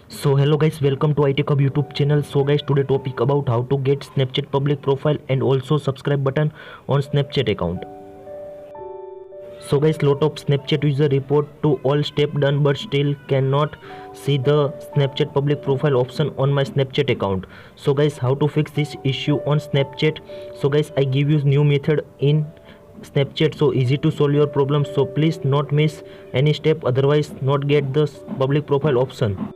So hello guys, welcome to iTechHub YouTube channel. So guys, today topic about how to get Snapchat public profile and also subscribe button on Snapchat account. So guys, lot of Snapchat user report to all step done but still cannot see the Snapchat public profile option on my Snapchat account. So guys, how to fix this issue on Snapchat? So guys, I give you new method in Snapchat, so easy to solve your problem. So please not miss any step, otherwise not get the public profile option.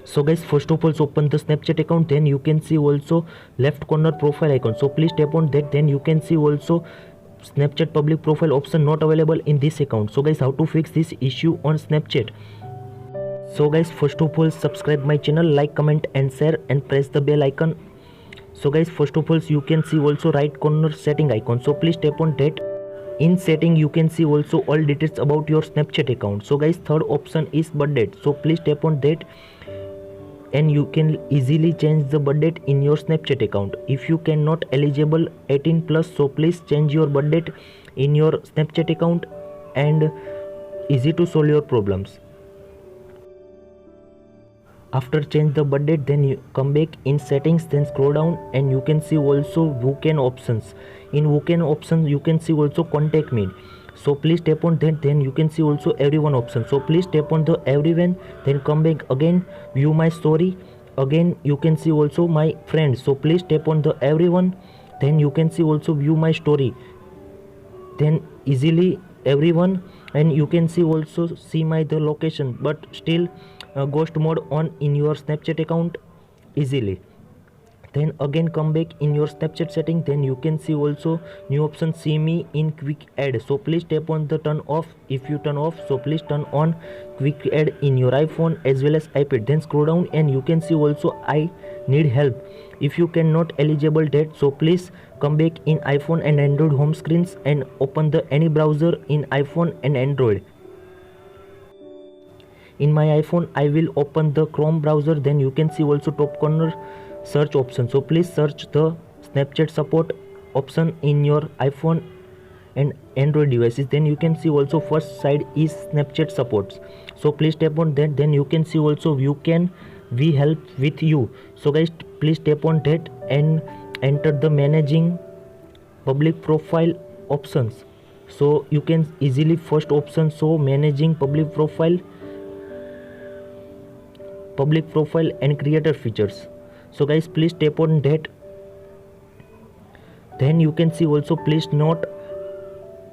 So guys, first of all open the Snapchat account, then you can see also left corner profile icon, so please tap on that. Then you can see also Snapchat public profile option not available in this account. So guys, how to fix this issue on Snapchat? So guys, first of all subscribe my channel, like, comment and share and press the bell icon. So guys, first of all you can see also right corner setting icon, so please tap on that. In setting you can see also all details about your Snapchat account. So guys, third option is birth date, so please tap on that and you can easily change the birth date in your Snapchat account. If you cannot eligible 18 plus, so please change your birth date in your Snapchat account and easy to solve your problems. After change the birth date, then you come back in settings, then scroll down and you can see also weekend options. In weekend options you can see also contact me, so please tap on that. Then you can see also everyone option, so please tap on the everyone, then come back again, view my story. Again you can see also my friends, so please tap on the everyone, then you can see also view my story, then easily everyone, and you can see also see my the location, but still ghost mode on in your Snapchat account easily. Then again come back in your Snapchat setting, then you can see also new option see me in quick add, so please tap on the turn off. If you turn off, so please turn on quick add in your iPhone as well as iPad. Then scroll down and you can see also I need help. If you cannot eligible that, so please come back in iPhone and Android home screens and open the any browser in iPhone and Android. In my iPhone I will open the Chrome browser, then you can see also top corner search option, so please search the Snapchat support option in your iPhone and Android devices. Then you can see also first side is Snapchat supports, so please tap on that. Then you can see also you can we help with you, so guys please tap on that and enter the managing public profile options. So you can easily first option, so managing public profile and creator features. So guys please tap on that. Then you can see also please note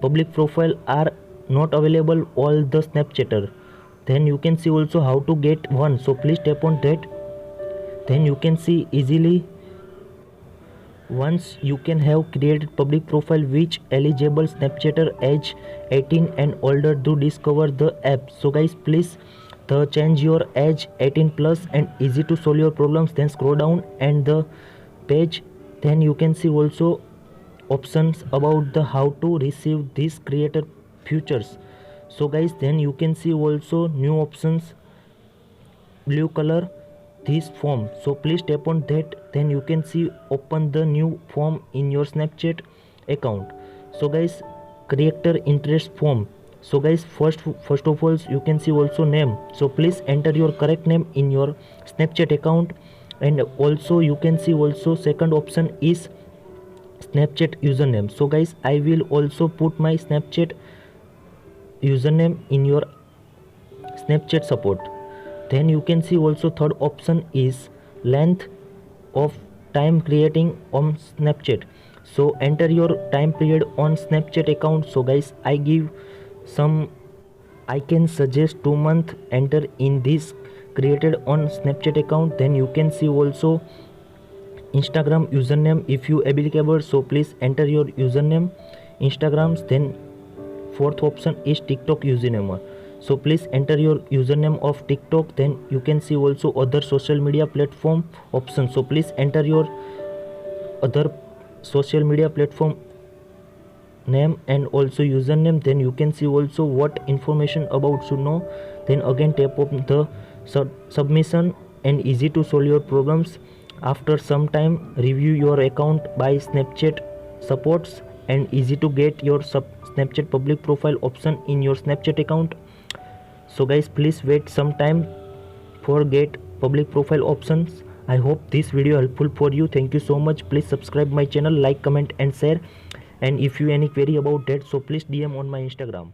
public profile are not available all the Snapchatter. Then you can see also how to get one, so please tap on that. Then you can see easily once you can have created public profile which eligible Snapchatter age 18 and older to discover the app. So guys please change your age 18 plus and easy to solve your problems. Then scroll down and the page, then you can see also options about the how to receive these creator features. So guys then you can see also new options blue color this form, so please tap on that. Then you can see open the new form in your Snapchat account. So guys creator interest form, so guys first of all you can see also name, so please enter your correct name in your Snapchat account. And also you can see also second option is Snapchat username, so guys I will also put my Snapchat username in your Snapchat support. Then you can see also third option is length of time creating on Snapchat, so enter your time period on Snapchat account. So guys I give some, I can suggest 2 month enter in this created on Snapchat account. Then you can see also Instagram username if you applicable, so please enter your username Instagrams. Then fourth option is TikTok username, so please enter your username of TikTok. Then you can see also other social media platform option, so please enter your other social media platform name and also username. Then you can see also what information about should know. Then again tap on the submission and easy to solve your problems. After some time review your account by Snapchat supports and easy to get your Snapchat public profile option in your Snapchat account. So guys please wait some time for get public profile options. I hope this video helpful for you. Thank you so much. Please subscribe my channel, like, comment and share. And if you any query about that, so please DM on my Instagram.